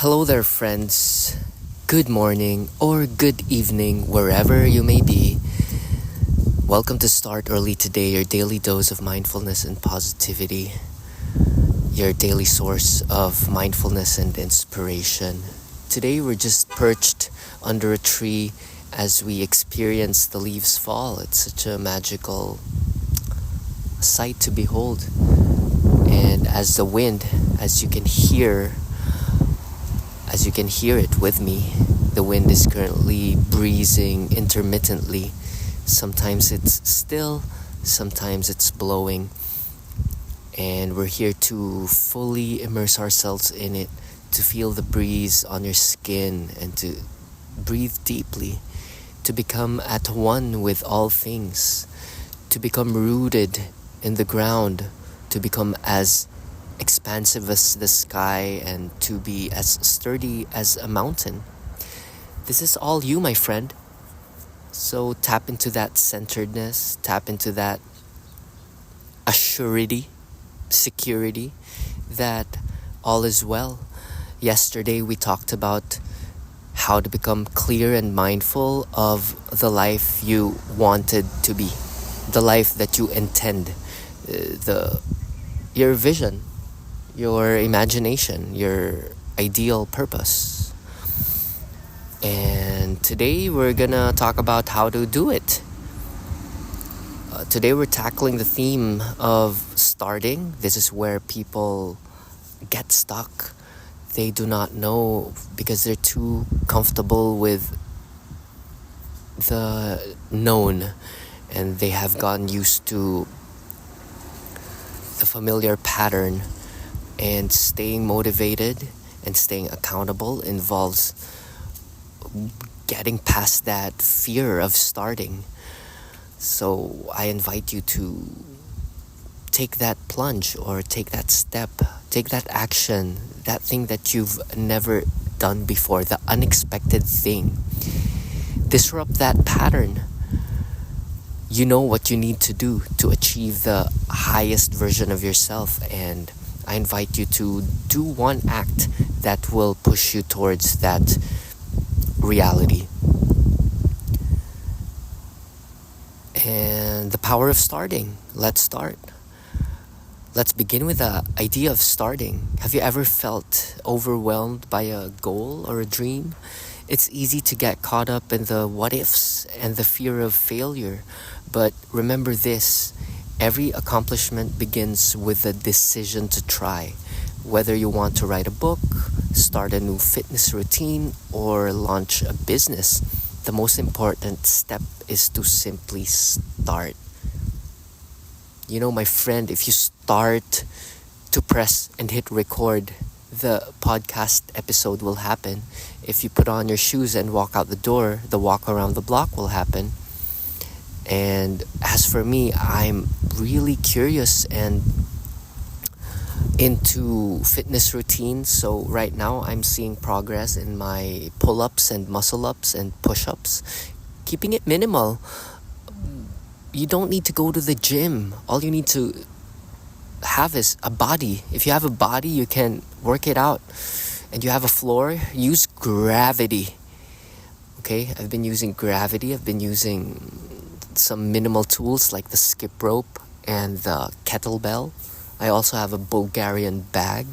Hello there, friends. Good morning or good evening, wherever you may be. Welcome to Start Early Today, your daily dose of mindfulness and positivity, your daily source of mindfulness and inspiration. Today, we're just perched under a tree as we experience the leaves fall. It's such a magical sight to behold. And as the wind, as you can hear it with me, the wind is currently breezing intermittently. Sometimes it's still, sometimes it's blowing. And we're here to fully immerse ourselves in it, to feel the breeze on your skin and to breathe deeply, to become at one with all things, to become rooted in the ground, to become as expansive as the sky and to be as sturdy as a mountain. This is all you, my friend. So tap into that centeredness, tap into that assurity, security that all is well. Yesterday we talked about how to become clear and mindful of the life you wanted to be, the life that you intend, your vision, your imagination, your ideal purpose. And today we're gonna talk about how to do it. Today we're tackling the theme of starting. This is where people get stuck. They do not know because they're too comfortable with the known, and they have gotten used to the familiar pattern. And staying motivated and staying accountable involves getting past that fear of starting. So I invite you to take that plunge or take that step, take that action, that thing that you've never done before, the unexpected thing. Disrupt that pattern. You know what you need to do to achieve the highest version of yourself, and I invite you to do one act that will push you towards that reality. And the power of starting. Let's start. Let's begin with the idea of starting. Have you ever felt overwhelmed by a goal or a dream? It's easy to get caught up in the what ifs and the fear of failure. But remember this. Every accomplishment begins with a decision to try. Whether you want to write a book, start a new fitness routine, or launch a business, the most important step is to simply start. You know, my friend, if you start to press and hit record, the podcast episode will happen. If you put on your shoes and walk out the door, the walk around the block will happen. And as for me, I'm really curious and into fitness routines. So right now I'm seeing progress in my pull-ups and muscle-ups and push-ups. Keeping it minimal. You don't need to go to the gym. All you need to have is a body. If you have a body, you can work it out. And you have a floor, use gravity. Okay, I've been using gravity. I've been using some minimal tools like the skip rope and the kettlebell. I also have a Bulgarian bag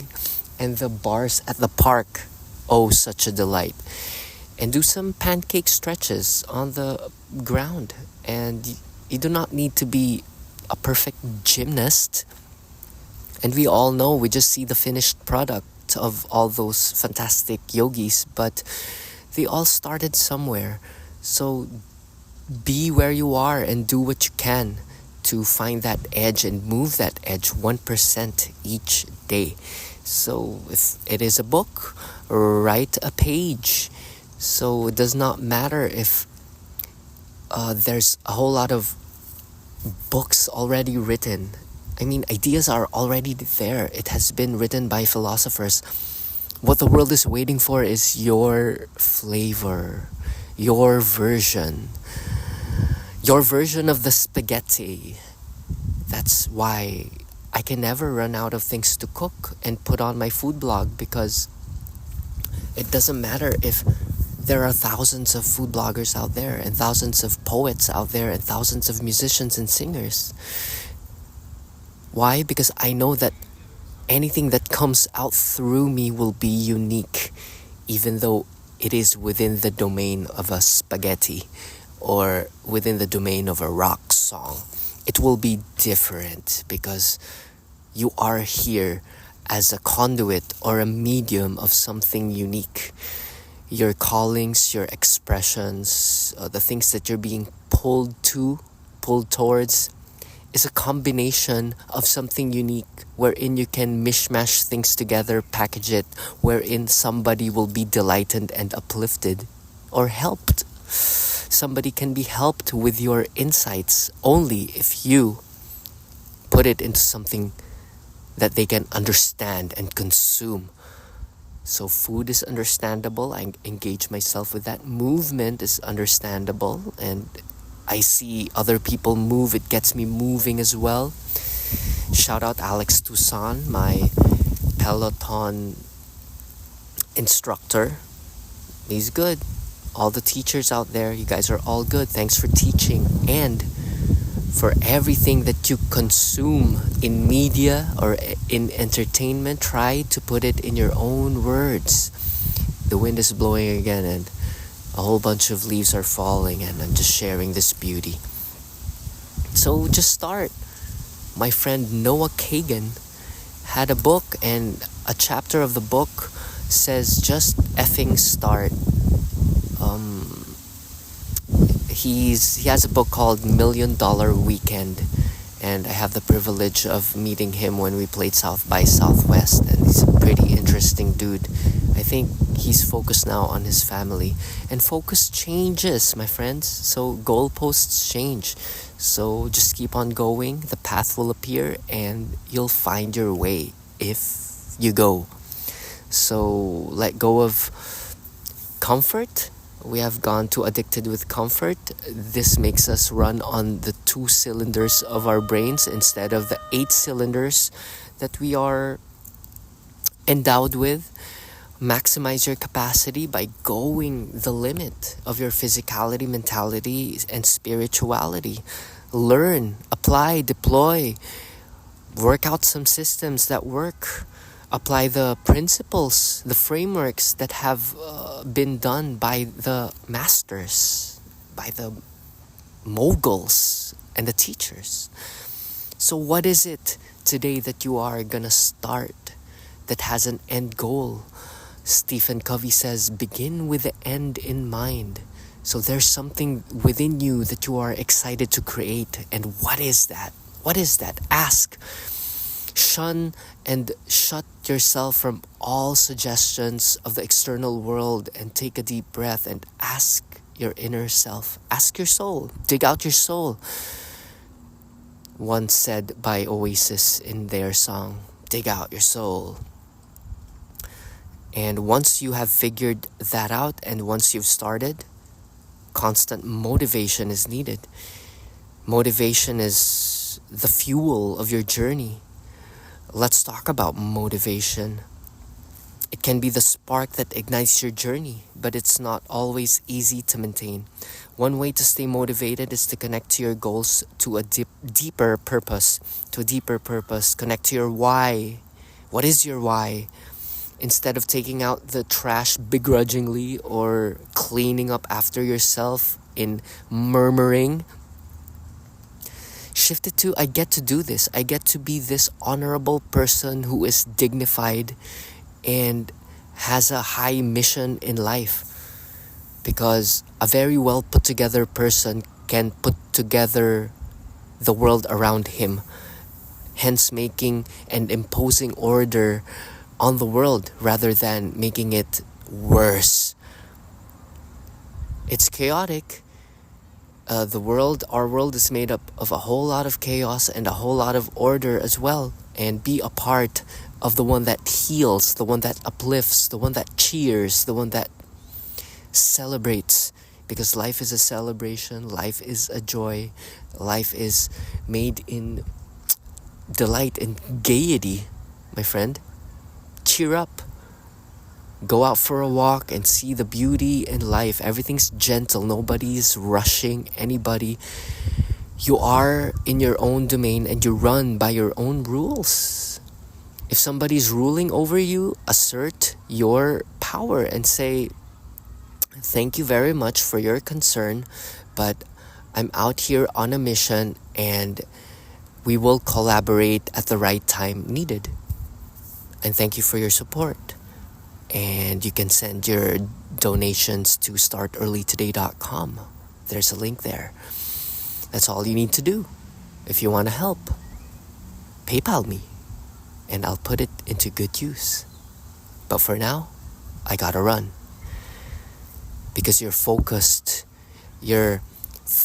and the bars at the park. Oh, such a delight. And do some pancake stretches on the ground. And you do not need to be a perfect gymnast. And we all know, we just see the finished product of all those fantastic yogis, but they all started somewhere. So be where you are and do what you can to find that edge and move that edge 1% each day. So if it is a book, write a page. So it does not matter if there's a whole lot of books already written. I mean, ideas are already there. It has been written by philosophers. What the world is waiting for is your flavor, your version of the spaghetti. That's why I can never run out of things to cook and put on my food blog, because It doesn't matter if there are thousands of food bloggers out there, and thousands of poets out there, and thousands of musicians and singers. Why? Because I know that anything that comes out through me will be unique, even though it is within the domain of a spaghetti or within the domain of a rock song. It will be different because you are here as a conduit or a medium of something unique. Your callings, your expressions, the things that you're being pulled towards, is a combination of something unique wherein you can mishmash things together, package it, wherein somebody will be delighted and uplifted or helped. Somebody can be helped with your insights only if you put it into something that they can understand and consume. So food is understandable. I engage myself with that. Movement is understandable, and I see other people move. It gets me moving as well. Shout out Alex Tucson, my Peloton instructor. He's good. All the teachers out there, you guys are all good. Thanks for teaching. And for everything that you consume in media or in entertainment, try to put it in your own words. The wind is blowing again and a whole bunch of leaves are falling, and I'm just sharing this beauty. So just start. My friend Noah Kagan had a book, and a chapter of the book says just effing start. He has a book called $1 Million Weekend, and I have the privilege of meeting him when we played South by Southwest, and he's a pretty interesting dude. I think he's focused now on his family, and focus changes, my friends. So goalposts change. So just keep on going. The path will appear, and you'll find your way if you go. So let go of comfort. We have gone too addicted with comfort. This makes us run on the 2 cylinders of our brains instead of the 8 cylinders that we are endowed with. Maximize your capacity by going the limit of your physicality, mentality, and spirituality. Learn, apply, deploy, work out some systems that work. Apply the principles, the frameworks that have been done by the masters, by the moguls and the teachers. So what is it today that you are gonna start that has an end goal? Stephen Covey says, begin with the end in mind. So there's something within you that you are excited to create. And what is that? What is that? Ask. Shun and shut yourself from all suggestions of the external world and take a deep breath and ask your inner self. Ask your soul. Dig out your soul. Once said by Oasis in their song, dig out your soul. And once you have figured that out and once you've started, constant motivation is needed. Motivation is the fuel of your journey. Let's talk about motivation. It can be the spark that ignites your journey, but it's not always easy to maintain. One way to stay motivated is to connect to your goals, to a deeper purpose. Connect to your why. What is your why? Instead of taking out the trash begrudgingly or cleaning up after yourself in murmuring, shift it to, I get to do this. I get to be this honorable person who is dignified and has a high mission in life. Because a very well put together person can put together the world around him, hence making and imposing order on the world rather than making it worse. It's chaotic. Our world is made up of a whole lot of chaos and a whole lot of order as well. And be a part of the one that heals, the one that uplifts, the one that cheers, the one that celebrates. Because life is a celebration, life is a joy, life is made in delight and gaiety, my friend. Cheer up. Go out for a walk and see the beauty in life. Everything's gentle. Nobody's rushing anybody. You are in your own domain and you run by your own rules. If somebody's ruling over you, assert your power and say, thank you very much for your concern, but I'm out here on a mission and we will collaborate at the right time needed. And thank you for your support. And you can send your donations to startearlytoday.com. There's a link there. That's all you need to do. If you want to help, PayPal me and I'll put it into good use. But for now, I gotta run. Because you're focused, you're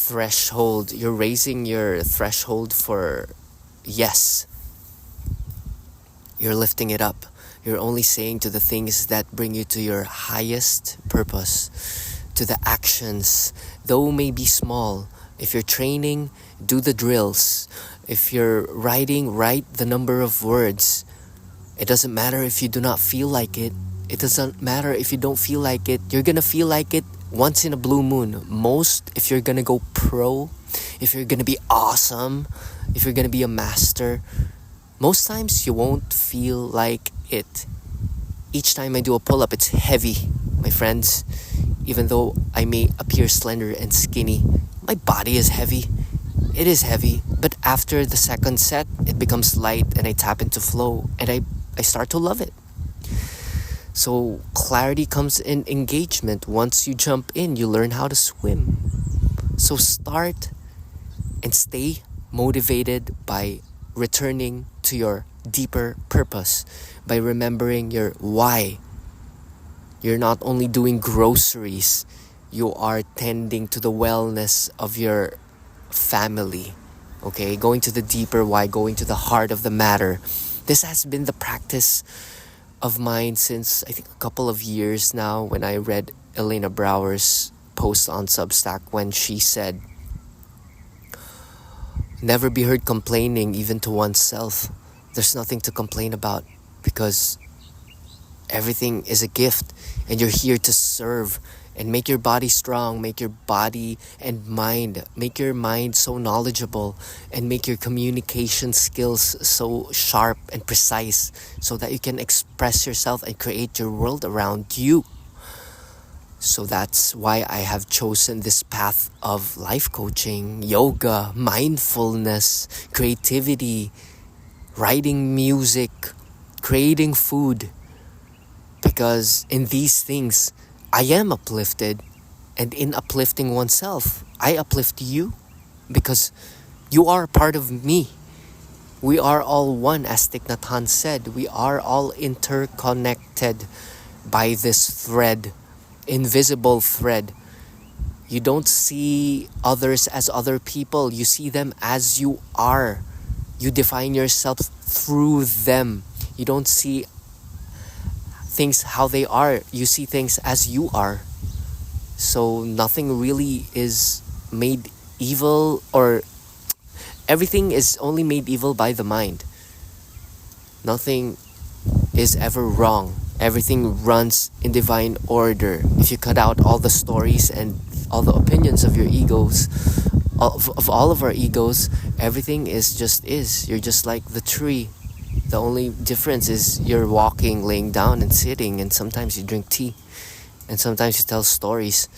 raising your threshold for yes. You're lifting it up. You're only saying to the things that bring you to your highest purpose, to the actions, though may be small. If you're training, do the drills. If you're writing, write the number of words. It doesn't matter if you do not feel like it. It doesn't matter if you don't feel like it. You're gonna feel like it once in a blue moon. Most, if you're gonna go pro, if you're gonna be awesome, if you're gonna be a master, most times you won't feel like it. Each time I do a pull-up, it's heavy, my friends. Even though I may appear slender and skinny, my body is heavy. It is heavy. But after the second set, it becomes light and I tap into flow and I start to love it. So clarity comes in engagement. Once you jump in, you learn how to swim. So start and stay motivated by returning to your deeper purpose, by remembering your why. You're not only doing groceries, you are tending to the wellness of your family. Okay, going to the deeper why, going to the heart of the matter. This has been the practice of mine since I think a couple of years now, when I read Elena Brower's post on Substack when she said, never be heard complaining even to oneself. There's nothing to complain about because everything is a gift and you're here to serve and make your body strong, make your body and mind, make your mind so knowledgeable and make your communication skills so sharp and precise so that you can express yourself and create your world around you. So that's why I have chosen this path of life coaching, yoga, mindfulness, creativity, writing music, creating food. Because in these things, I am uplifted, and in uplifting oneself, I uplift you because you are a part of me. We are all one, as Thich Nhat Hanh said. We are all interconnected by this thread, invisible thread. You don't see others as other people. You see them as you are. You define yourself through them. You don't see things how they are. You see things as you are. So nothing really is made evil, or everything is only made evil by the mind. Nothing is ever wrong. Everything runs in divine order. If you cut out all the stories and all the opinions of your egos, of all of our egos, everything is just is. You're just like the tree. The only difference is you're walking, laying down and sitting, and sometimes you drink tea, and sometimes you tell stories,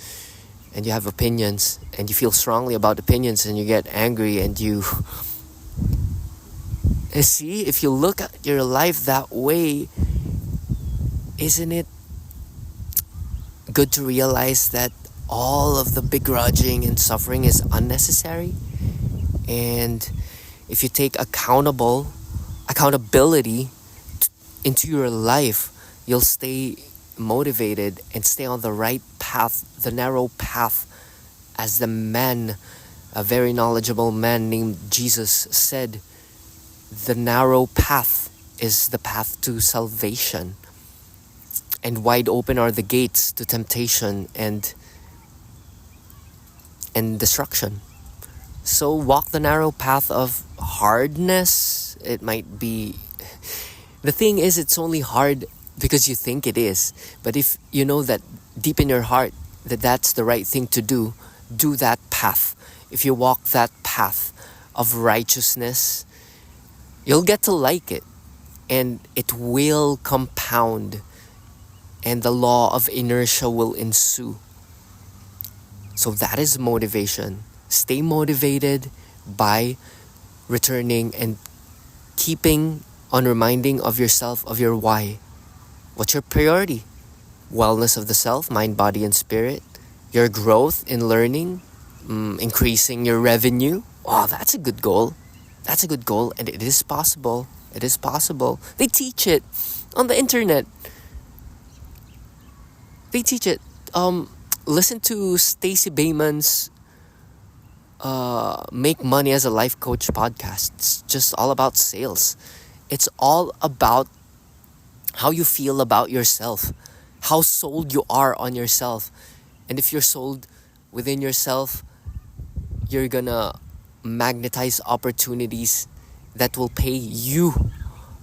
and you have opinions, and you feel strongly about opinions, and you get angry, and you see, if you look at your life that way, isn't it good to realize that all of the begrudging and suffering is unnecessary? And if you take accountability into your life, you'll stay motivated and stay on the right path, the narrow path, as the man, a very knowledgeable man named Jesus said, the narrow path is the path to salvation, and wide open are the gates to temptation and destruction. So walk the narrow path of hardness. It might be, the thing is, it's only hard because you think it is. But if you know that deep in your heart that that's the right thing to do that path. If you walk that path of righteousness, you'll get to like it, and it will compound, and the law of inertia will ensue. So that is motivation. Stay motivated by returning and keeping on reminding of yourself of your why. What's your priority? Wellness of the self, mind, body, and spirit. Your growth in learning, increasing your revenue. Wow, that's a good goal. That's a good goal, and it is possible. It is possible. They teach it on the internet. They teach it. Listen to Stacey Bayman's Make Money as a Life Coach podcast. It's just all about sales. It's all about how you feel about yourself, how sold you are on yourself. And if you're sold within yourself, you're gonna magnetize opportunities that will pay you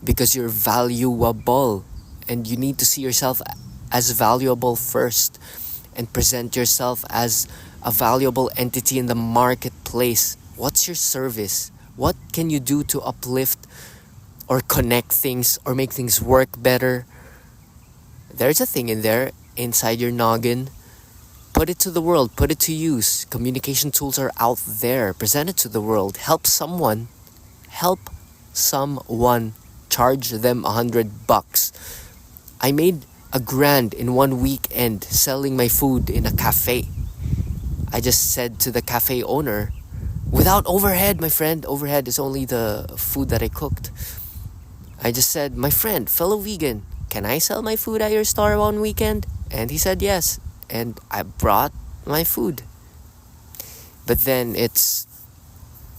because you're valuable. And you need to see yourself as valuable first and present yourself as a valuable entity in the marketplace. What's your service? What can you do to uplift or connect things or make things work better? There's a thing in there inside your noggin. Put it to the world, put it to use. Communication tools are out there. Present it to the world. Help someone. Charge them $100. I made $1,000 in one weekend selling my food in a cafe. I just said to the cafe owner, without overhead, my friend, overhead is only the food that I cooked. I just said, my friend, fellow vegan, can I sell my food at your store one weekend? And he said yes. And I brought my food. But then it's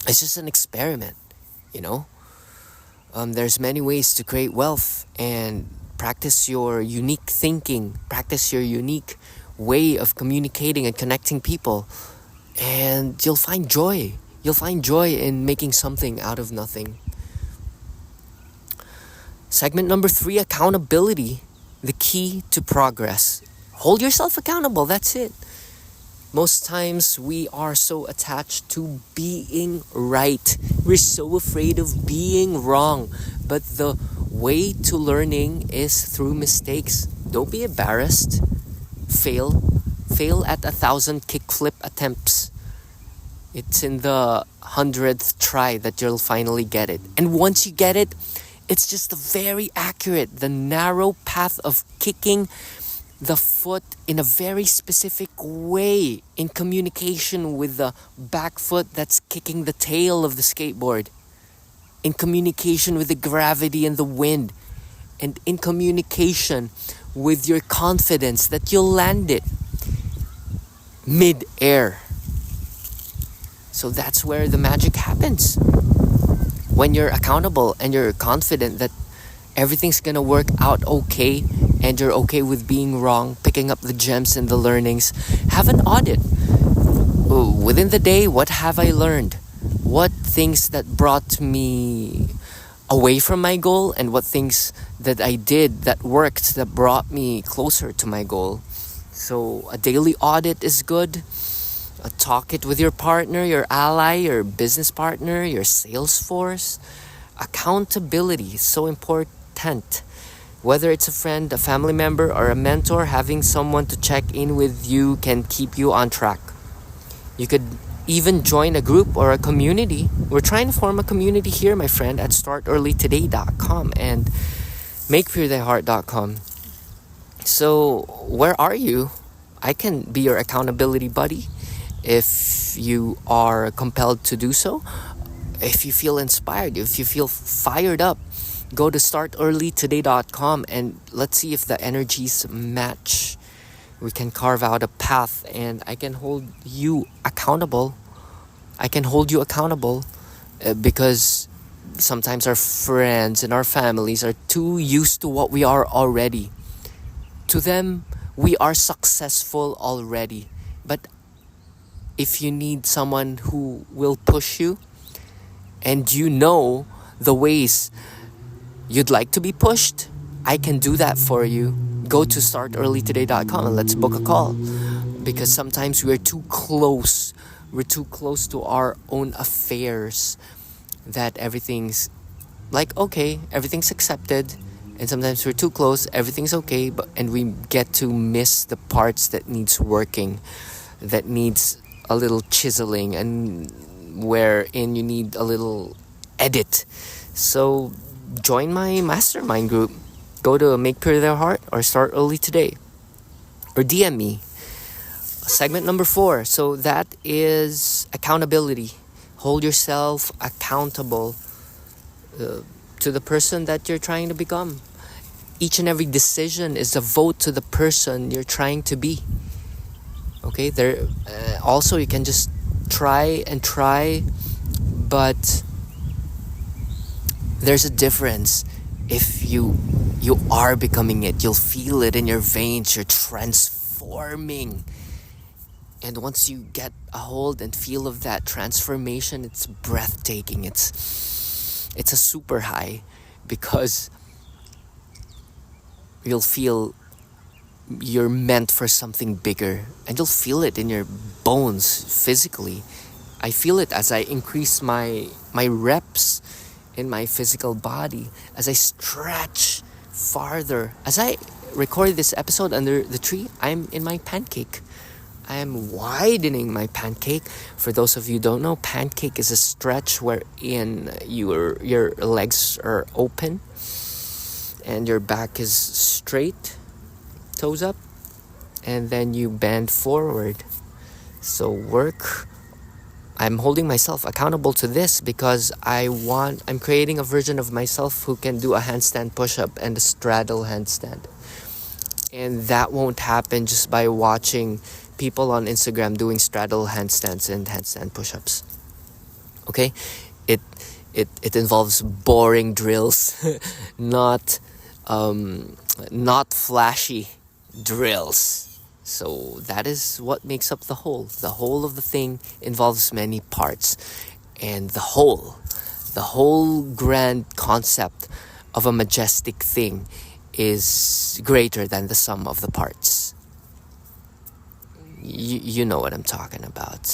just an experiment, you know? There's many ways to create wealth and practice your unique thinking, practice your unique way of communicating and connecting people, and you'll find joy. You'll find joy in making something out of nothing. Segment number 3, accountability, the key to progress. Hold yourself accountable, that's it. Most times we are so attached to being right. We're so afraid of being wrong. But the way to learning is through mistakes. Don't be embarrassed. Fail at 1,000 kickflip attempts. It's in the 100th try that you'll finally get it. And once you get it, it's just very accurate. The narrow path of kicking the foot in a very specific way in communication with the back foot that's kicking the tail of the skateboard, in communication with the gravity and the wind, and in communication with your confidence that you'll land it mid-air. So that's where the magic happens. When you're accountable and you're confident that everything's gonna work out okay, and you're okay with being wrong, picking up the gems and the learnings, have an audit. Within the day, what have I learned? What things that brought me away from my goal, and what things that I did that worked, that brought me closer to my goal. So a daily audit is good. Talk it with your partner, your ally, your business partner, your sales force. Accountability is so important. Whether it's a friend, a family member, or a mentor, having someone to check in with you can keep you on track. You could even join a group or a community. We're trying to form a community here, my friend, at startearlytoday.com and makepuretheheart.com. So where are you? I can be your accountability buddy if you are compelled to do so. If you feel inspired, if you feel fired up, go to startearlytoday.com and let's see if the energies match. We can carve out a path, and I can hold you accountable. Because sometimes our friends and our families are too used to what we are already. To them, we are successful already. But if you need someone who will push you, and you know the ways you'd like to be pushed, I can do that for you. Go to startearlytoday.com and let's book a call. Because sometimes we're too close. We're too close to our own affairs that everything's like, okay, everything's accepted. And sometimes we're too close, everything's okay, and we get to miss the parts that needs working, that needs a little chiseling, and wherein you need a little edit. So join my mastermind group. Go to Make Pure Their Heart or Start Early Today, or DM me. Segment number 4. So that is accountability. Hold yourself accountable to the person that you're trying to become. Each and every decision is a vote to the person you're trying to be. Okay, there. Also, you can just try, but there's a difference. If you are becoming it, you'll feel it in your veins. You're transforming, and once you get a hold and feel of that transformation, it's breathtaking. It's a super high, because you'll feel you're meant for something bigger, and you'll feel it in your bones physically. I feel it as I increase my reps in my physical body, as I stretch farther. As I record this episode under the tree, I'm in my pancake. I am widening my pancake. For those of you who don't know, pancake is a stretch wherein your legs are open and your back is straight, toes up, and then you bend forward. So I'm holding myself accountable to this because I'm creating a version of myself who can do a handstand push-up and a straddle handstand. And that won't happen just by watching people on Instagram doing straddle handstands and handstand push-ups. Okay? It involves boring drills, not flashy drills. So that is what makes up the whole. The whole of the thing involves many parts. And the whole grand concept of a majestic thing is greater than the sum of the parts. You know what I'm talking about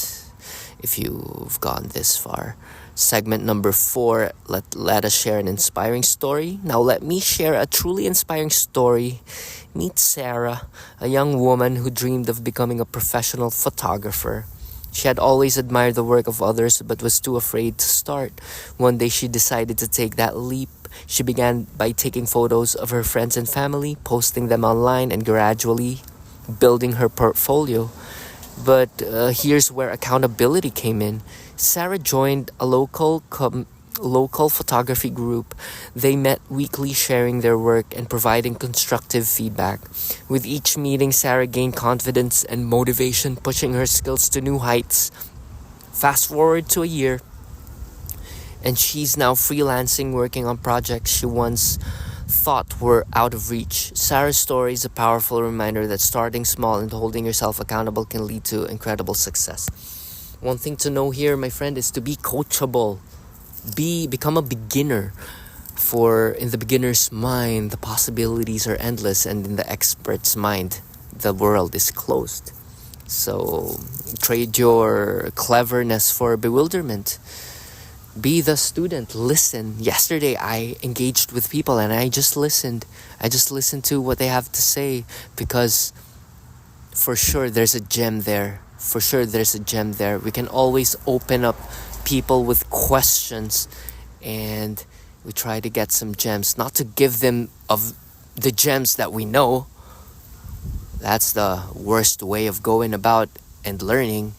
if you've gone this far. Segment number 4, let us share an inspiring story. Now let me share a truly inspiring story. Meet Sarah, a young woman who dreamed of becoming a professional photographer. She had always admired the work of others but was too afraid to start. One day she decided to take that leap. She began by taking photos of her friends and family, posting them online, and gradually building her portfolio. But here's where accountability came in. Sarah joined a local photography group. They met weekly, sharing their work and providing constructive feedback. With each meeting, Sarah gained confidence and motivation, pushing her skills to new heights. Fast forward to a year, and she's now freelancing, working on projects she once thought were out of reach. Sarah's story is a powerful reminder that starting small and holding yourself accountable can lead to incredible success. One thing to know here, my friend, is to be coachable. Become a beginner. For in the beginner's mind, the possibilities are endless, and in the expert's mind, the world is closed. So trade your cleverness for bewilderment. Be the student. Listen. Yesterday I engaged with people and I just listened. I just listened to what they have to say, because for sure there's a gem there. We can always open up people with questions, and we try to get some gems. Not to give them of the gems that we know. That's the worst way of going about and learning.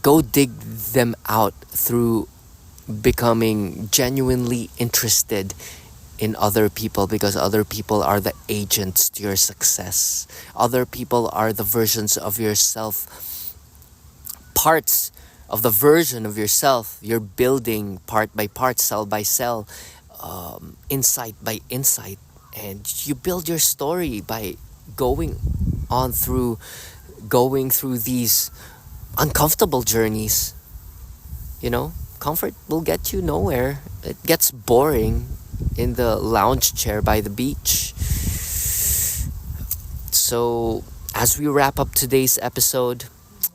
Go dig them out through becoming genuinely interested in other people, because other people are the agents to your success. Other people are the versions of yourself, parts of the version of yourself you're building part by part, cell by cell, insight by insight. And you build your story by going through these uncomfortable journeys. Comfort will get you nowhere. It gets boring. in the lounge chair by the beach. So, as we wrap up today's episode,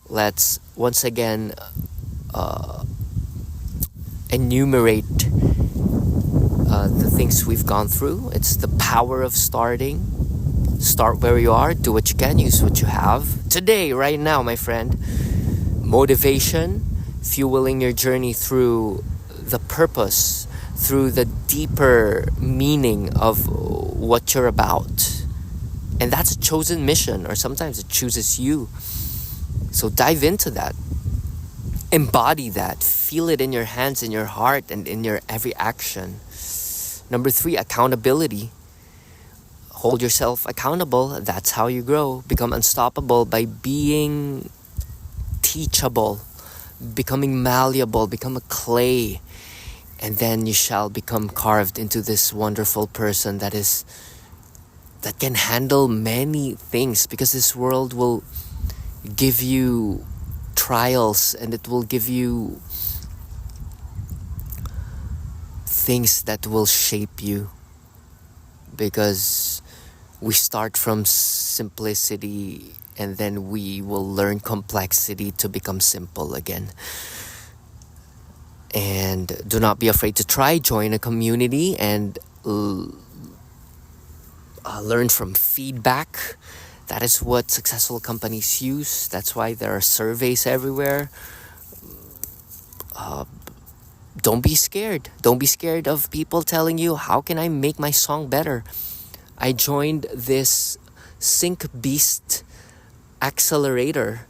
let's once again enumerate the things we've gone through. It's the power of starting. Start where you are, do what you can, use what you have. Today, right now, my friend, motivation, fueling your journey through the purpose, through the deeper meaning of what you're about. And that's a chosen mission, or sometimes it chooses you. So dive into that. Embody that. Feel it in your hands, in your heart, and in your every action. Number 3, accountability. Hold yourself accountable. That's how you grow. Become unstoppable by being teachable, becoming malleable, become a clay. And then you shall become carved into this wonderful person that can handle many things, because this world will give you trials and it will give you things that will shape you, because we start from simplicity and then we will learn complexity to become simple again. And do not be afraid to try. Join a community and learn from feedback. That is what successful companies use. That's why there are surveys everywhere. Don't be scared. Don't be scared of people telling you, how can I make my song better? I joined this Sync Beast Accelerator.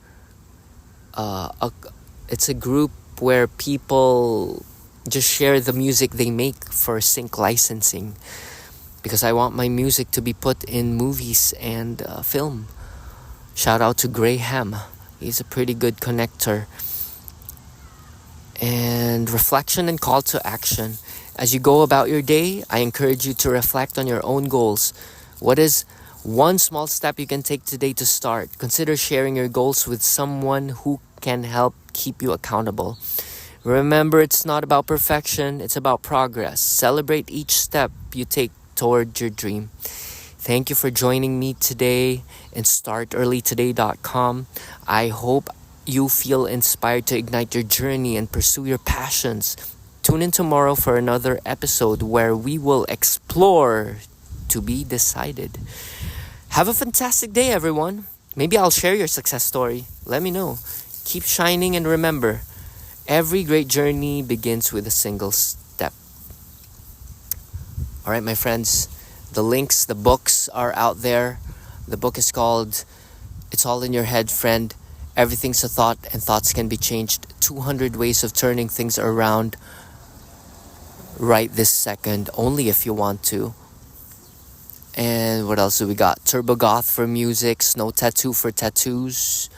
It's a group where people just share the music they make for sync licensing, because I want my music to be put in movies and film. Shout out to Graham. He's a pretty good connector. And reflection and call to action. As you go about your day, I encourage you to reflect on your own goals. What is one small step you can take today to start? Consider sharing your goals with someone who can help keep you accountable. Remember, it's not about perfection, it's about progress. Celebrate each step you take toward your dream. Thank you for joining me today in startearlytoday.com. I hope you feel inspired to ignite your journey and pursue your passions. Tune in tomorrow for another episode where we will explore to be decided. Have a fantastic day, everyone. Maybe I'll share your success story. Let me know. Keep shining, and remember, every great journey begins with a single step. All right, my friends, the links, the books are out there. The book is called It's All in Your Head, Friend. Everything's a thought, and thoughts can be changed. 200 ways of turning things around right this second, only if you want to. And what else do we got? Turbo Goth for music, Snow Tattoo for tattoos.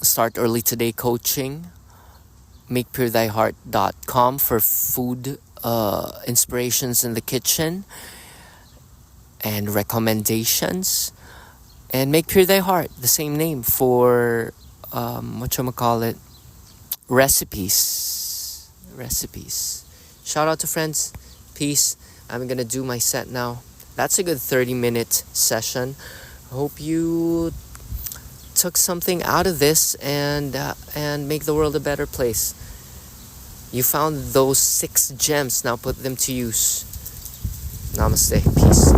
Start Early Today coaching. MakePureThyHeart.com for food inspirations in the kitchen and recommendations. And Make Pure Thy Heart, the same name, for recipes. Shout out to friends. Peace. I'm gonna do my set now. That's a good 30-minute session. Hope you took something out of this and make the world a better place. You found those 6 gems. Now put them to use. Namaste. Peace.